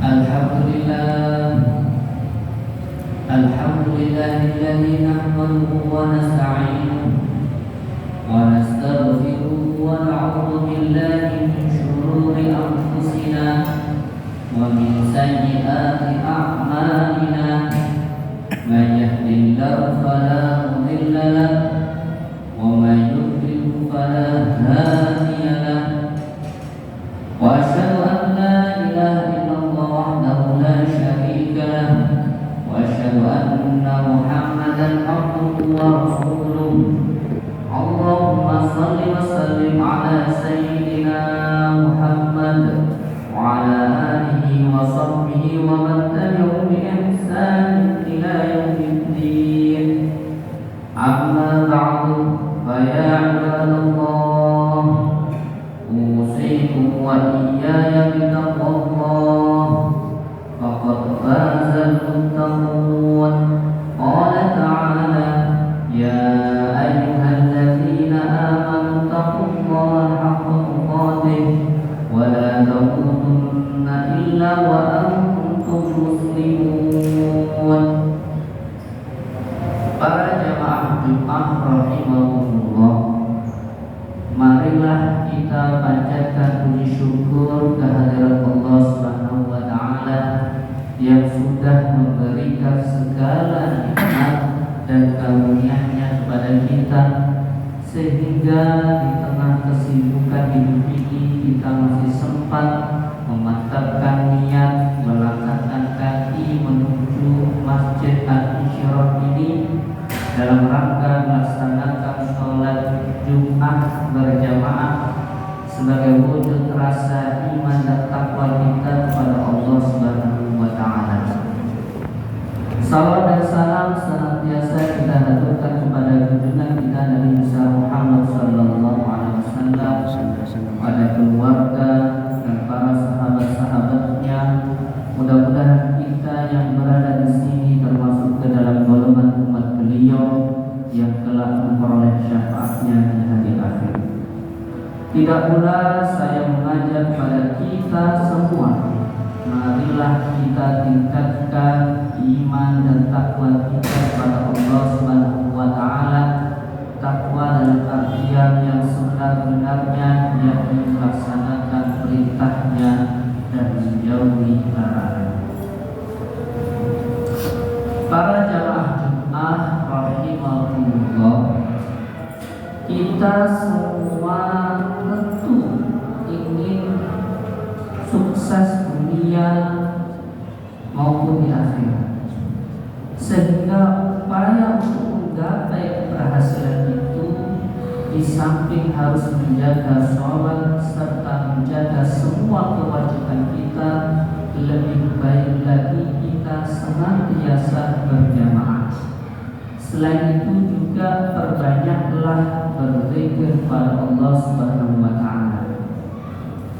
الحمد لله الذي نحمده ونستعينه ونستغفره ونعوذ بالله من شرور أنفسنا ومن سيئات أعمالنا من يهد الله فلا مضل له ومن يضلل فلا هادي له وأشهد أن لا إله إلا الله وحده لا شريك له وأشهد أن محمدا عبده ورسوله اللهم صل وسلم على سيدنا محمد وعلى آله وصحبه ومن تبعهم بإحسان إلى يوم الدين أما بعد فيا عباد الله أوصيكم وإياي بتقوى الله فقد فاز المتقون قال تعالى يا أيها الذين آمنوا اتقوا الله حق تقاته ولا تموتن إلا وأنتم مسلمون. Para jamaah Jumat rahimahumullah, marilah kita panjatkan puji syukur kehadirat Allah Subhanahu wa taala yang sudah memberikan segala nikmat dan karunia-Nya kepada kita, sehingga di tengah kesibukan hidup ini kita masih sempat memantapkan niat melangkahkan kaki menuju Masjid Al-Insyirah ini dalam rangka melaksanakan sholat Jumat berjamaah sebagai wujud rasa iman dan takwa kita kepada Allah Subhanahu wa taala. Salawat dan salam senantiasa kita haturkan kepada junjungan kita Nabi Muhammad sallallahu alaihi wasallam, pada keluarga dan para sahabat-sahabatnya. Mudah-mudahan kita yang berada di sini termasuk ke dalam golongan umat beliau yang telah memperoleh syafaatnya di hari akhir. Tidak pula saya mengajak pada kita semua, marilah kita tingkatkan iman dan takwa kita kepada Allah Subhanahu wa taala. Takwa dalam artian yang sebenar-benarnya, yakni melaksanakan perintahnya dan menjauhi larangan. Para jamaah Jumat rahimahumullah, kita semua tentu ingin sukses dunia maupun di akhirat, sehingga upaya untuk menggapai keberhasilan itu di samping harus menjaga sholat serta menjaga semua kewajiban kita, lebih baik lagi kita senantiasa berjamaah. Selain itu juga perbanyaklah berzikir kepada Allah Subhanahu wa taala.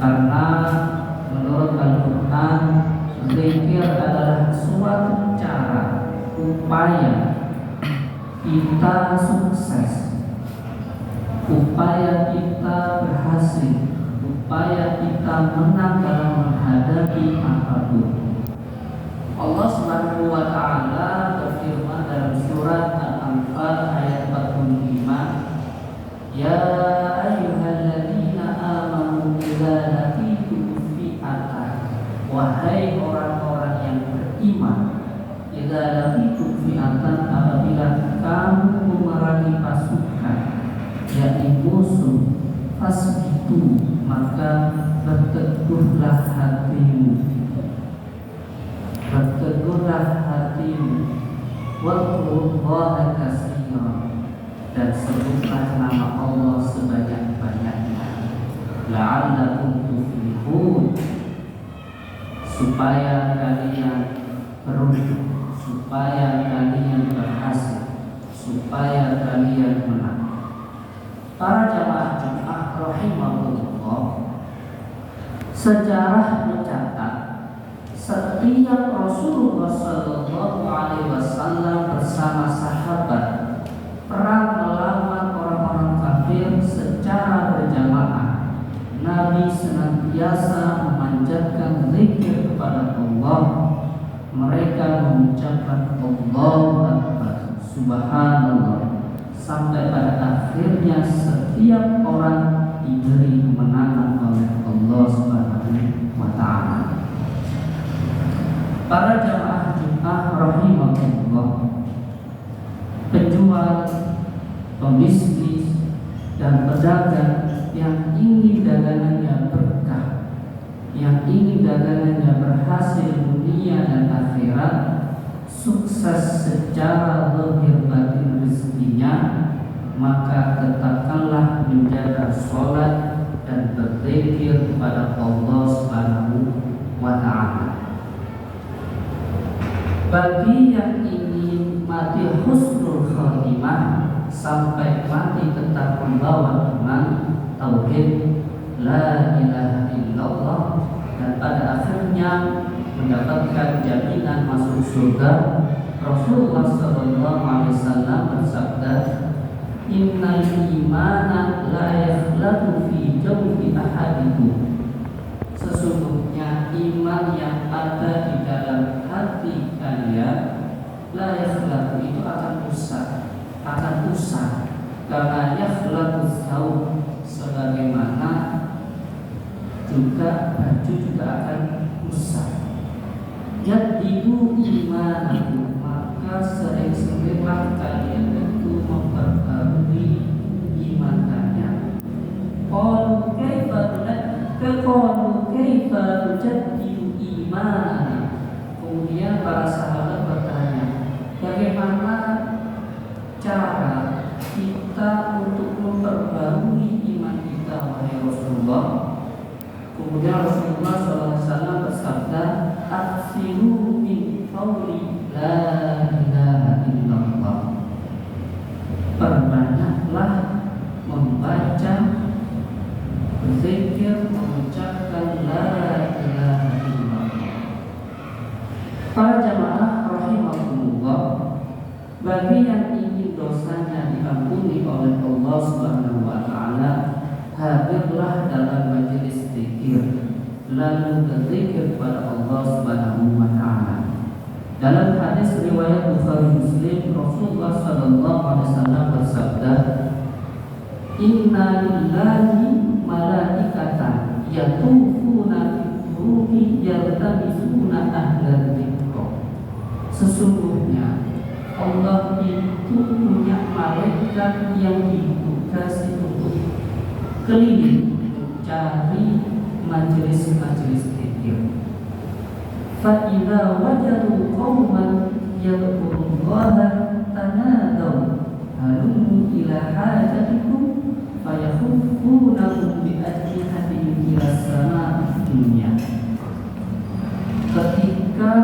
Karena menurut Al-Qur'an, zikir adalah suatu cara upaya kita sukses, upaya kita berhasil, upaya kita menang dalam menghadapi apapun. Allah Subhanahu wa taala berfirman dalam surat Al-Anfal ayat 45, ya ayyuhalladzina amanu idza laqitum fi'atan, wahai orang-orang yang beriman, idza laqitum fi'atan, apabila kamu memerangi pasukan yakni musuh, fasbitu, maka berteguhlah hatimu, wadhkurullaha katsiran, dan sebutlah nama Allah sebanyak-banyaknya, la'allakum tuflihun, supaya kalian beruntung, supaya kalian berhasil, supaya kalian menang. Para jamaah Jumat rahimahullah, sejarah mencatat setiap Rasulullah sallallahu alaihi wasallam bersama sahabat perang melawan orang-orang kafir secara berjamaah Nabi senantiasa memanjatkan zikir kepada Allah. Mereka mengucapkan Allahu Akbar, Subhanallah, sampai pada akhirnya setiap orang diberi kemenangan oleh Allah Subhanahu wa Ta'ala. Para jamaah Jumat rahimahullah, penjual, pembisnis, dan pedagang yang ingin dagangannya berkah, yang ingin dagangannya berhasil dunia dan akhirat, sukses secara lahir batin rezekinya, maka tetapkanlah menjaga sholat dan berzikir kepada Allah Subhanahu wa Ta'ala. Bagi yang ingin mati husnul khatimah, sampai mati tetap membawa iman, tauhid, la ilaha illallah, dan pada akhirnya mendapatkan jaminan masuk surga, Rasulullah SAW bersabda, innal imana la yakhlatu fi jawfi ahadikum. Sesungguhnya iman yang ada di dalam hati kalian, la yakhlatu, itu akan usah, karena yakhlatu saum, sebagaimana juga baju juga akan usah. Yadidu imanakum, maka sering-seringlah kalian itu memperbarui iman kalian. Qalu kaifa tujaddidu imanana. Kemudian para sahabat bertanya, bagaimana cara kita untuk memperbarui iman kita, wahai Rasulullah? Kemudian Rasulullah SAW bersabda, aksiru min qawli la ilaha illallah. Perbanyaklah membaca, berzikir, mengucapkan la ilaha illallah. Para jamaah rahimahumullah, bagi yang ingin dosanya diampuni oleh Allah Subhanahu wa Ta'ala, hadirlah dalam majelis zikir, lalu berzikir kepada Allah Subhanahu wa Ta'ala. Dalam hadis riwayat Bukhari Muslim, Rasulullah sallallahu alaihi wasallam bersabda, inna lillahi malaikatan yatufuna fi yaltamisuna ahlal dzikr. Sesungguhnya Allah itu punya malaikat yang ditugasi untuk keliling mencari majelis-majelis zikir. Fa idza wajadu qauman yadhkurullaha tanadaw halummu ila hajatikum fayakhufunahum bi ajnihatihim ila samaa'i dunya. Ketika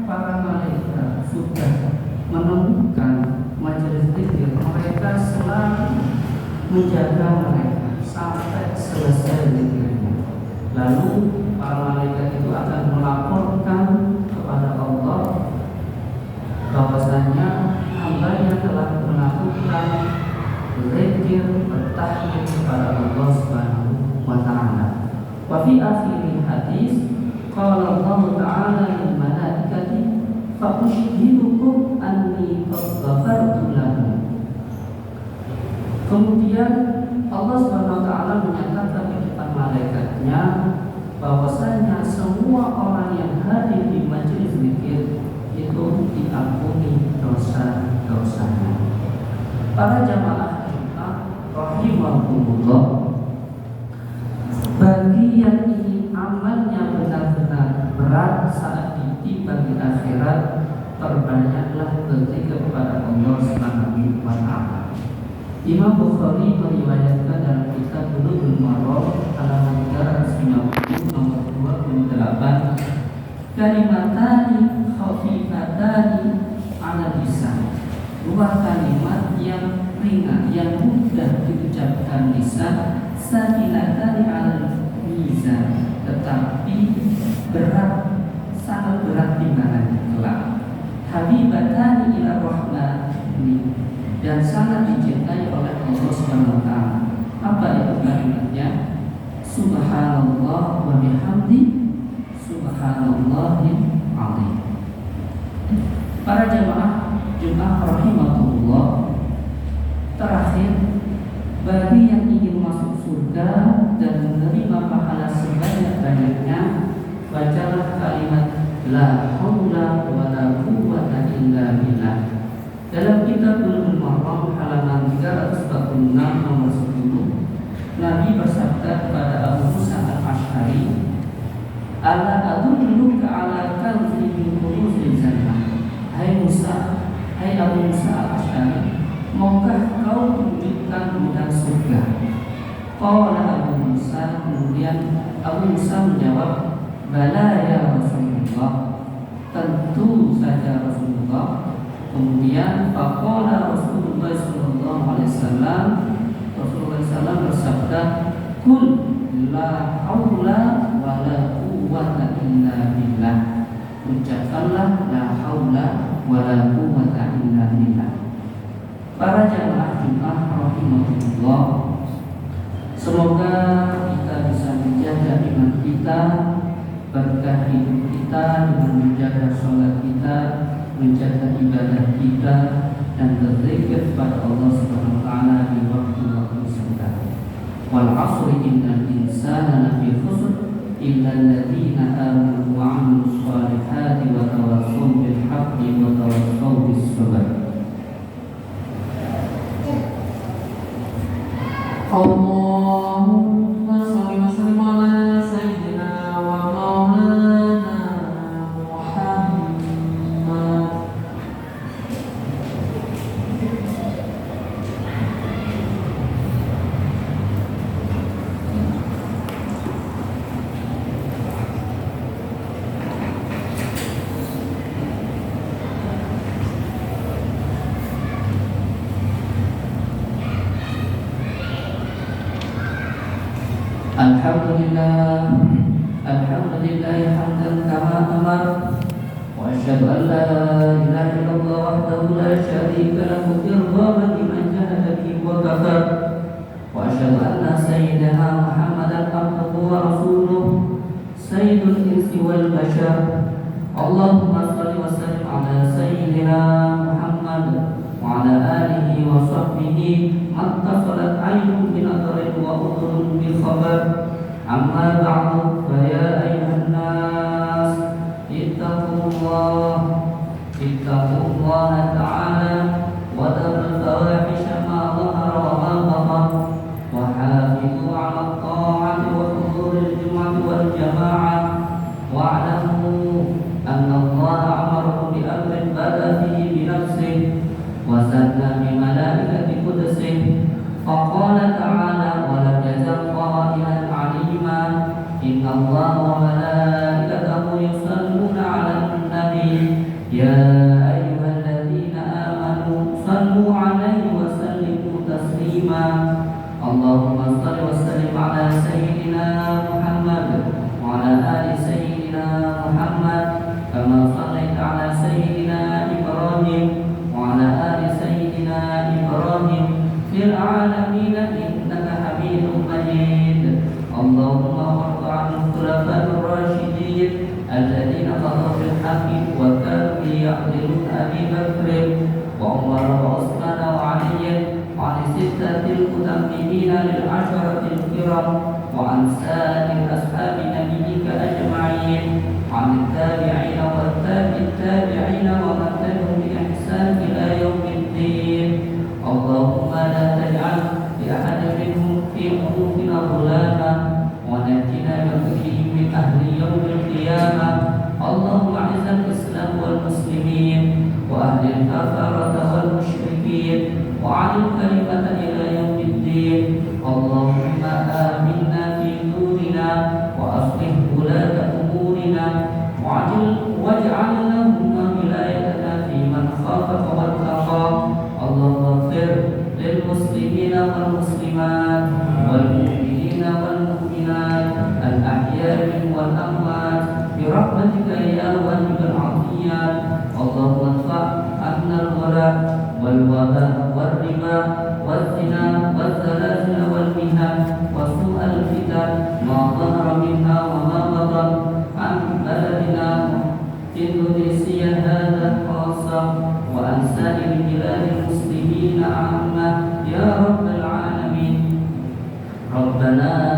para malaikat sudah menemukan majelis zikir, mereka selalu menjaga mereka sampai selesai zikirnya. Lalu para malaikat itu akan melaporkan kepada Allah bahwasanya hambanya telah melakukan zikir, bertahlil kepada Allah Subhanahu wa Ta'ala. Wa fi akhir hadis qala Allah Ta'ala lil malaikati fa ushhidukum anni qad ghafartu lahum. Kemudian Allah Subhanahu wa Ta'ala menyatakan di depan malaikatnya bahwasanya semua orang yang hadir di majelis zikir itu diampuni dosa-dosanya. Para jamaah rahimahumullah, bagi yang ingin amalnya benar-benar berat saat ditiba di akhirat, perbanyaklah berzikir kepada Allah Subhanahu wa Ta'ala. Imam Bukhari meriwayatkan dalam kitab Bulughul Maram halaman 390 nomor 28, kalimatani khafifatani 'ala lisan. Dua kalimat yang ringan, yang mudah diucapkan lisan, sakilatani 'ala mizan, tetapi berat, sangat berat timbangan kelak. Habibatani ila rahmani, dan sangat dicintai oleh Allah Subhanahu wa Ta'ala. Apa itu kalimatnya? subhanallah wa bihamdi subhanallahil azim. Para jamaah Jumat rahimahullah, terakhir bagi yang ingin masuk surga dan menerima pahala sebanyak-banyaknya, bacalah kalimat la haula wala quwwata illa billah. Dalam kitab Bulughul Maram halaman 346 nomor 10, Nabi bersabda kepada Abu Musa al-Asy'ari, ala adulluka ala kanzin min kunuzil jannah. Hai Musa, hai Abu Musa al-Asy'ari, maukah kau tunjukkan gudang surga? Qala Abu Musa, kemudian Abu Musa menjawab, bala ya Rasulullah, tentu saja Rasulullah. Kemudian faqala Rasulullah sallallahu alaihi wasallam, Rasulullah sallallahu bersabda, kul la haula wala quwwata illa billah. Ucapkanlah la haula wala quwwata illa billah. Para jamaah Jumat rahimahullah, semoga kita bisa menjaga iman kita, berkah hidup kita dengan menjaga sholat kita, menjaga ibadah kita, dan berzikir kepada Allah Subhanahu wa taala di waktu-waktu sebentar. Wal 'ashri innal insana lafi khusr illa alladziina aamanu wa 'amilus shalihati wa tawassaw bil haqqi wa tawassaw bis sabr. Allahumma shalli wa sallim ala sayyidina wa maulana Muhammad. Alhamdulillah hamdan kama amar, wa asyhadu an la ilaha illallah wahdahu la syarika lahu irghaman liman jahada bihi wa kafar, wa asyhadu anna sayyidana Muhammadan abduhu wa rasuluh sayyidul insi wal bashar. Allahumma shalli wa sallim ala sayyidina Muhammad wa ala alihi wa sahbihi mattasalat aynun bi nadrin wa udhunun bil khabar. Amma ba'du, fa ya ayyuhan nas ittaqullaha ta'ala wa dharul fawahisha ma dhahara wa ma batan, wa hafidhu 'ala at-ta'ati wa huduril jum'ati wal jama'ah, wa'lamu anna Allah amarakum bi amrin bada fihi bi nafsihi wa sanna bi malaikati qudsihi, faqala ta'ala wa lam yazal qailan 'alima inna Allah wa malaikatahu yusalluna 'alan nabi ya ayyuhalladzina amanu sallu 'alaihi wa sallimu taslima. Allahumma shalli wa sallim 'ala sayyidina Muhammad wa 'ala ali sayyidina Muhammad kama shallaita 'ala sayyidina Ibrahim wa 'ala ali sayyidina Ibrahim fil 'alamin innaka Hamidum Majid. Allahumma warḍa 'anil khulafa'ir rasyidin alladzina qadaw bil haqqi wa kanu ya'dilun Abi Bakr wa Umar wa Utsman wa Ali wa 'an sittatil mutamminin lil 'asharatil kiram wa 'an sa'il ashabi nabiyyika ajma'in wa 'an tabi'ina wa tabi'it tabi'ina wa man tabi'ahum bi ihsan ila yaumiddin. Allahumma la taj'al li ahadin minhum fi qulubina dhulama wa najjina min ahli yaumil qiyamah. Allahumma izzil islam wal muslimin wa ahlil kafarata wal musyrikin wa 'alil kalimata ila yaumiddin. Allahumma aminna fi durina wa aslih ulata umurina waj'al lahum wilayatana fi man khafaka wattaqa. Allahumma ighfir lil muslimina wal muslimat wal mu'minina wal mu'minat al ahya'i wal amwat bi rahmatika ya wahidul 'afiyat. Allahumma adfa' 'anna al-ghala wal waba wal riba wal zina wal zalazil wal mihan wa su'a منها وما بطن عن بلدنا إندونيسيا هذا خاصة وعن سائر بلاد المسلمين عامة يا رب العالمين. ربنا